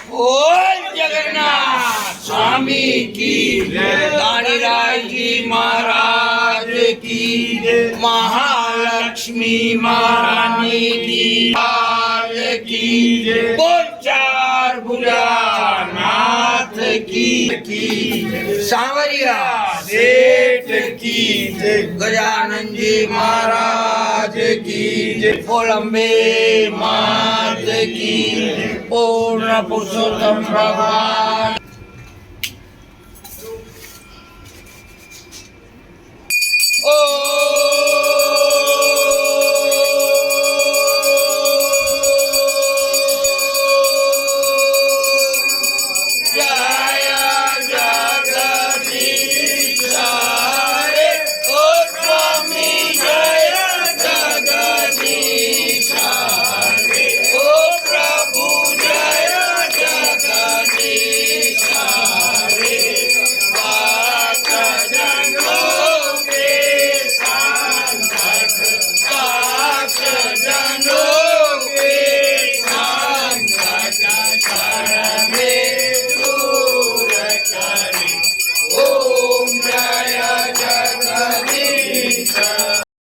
बोल जगन्नाथ स्वामी की जय। दानीराय जी महाराज की जय। महालक्ष्मी महारानी की जय। बोल चार भुजानाथ की सांवरिया सेठ की जय। गजानन जी महाराज की जय। बोल अम्बे मात की। पूर्ण पुरुषोत्तम भगवान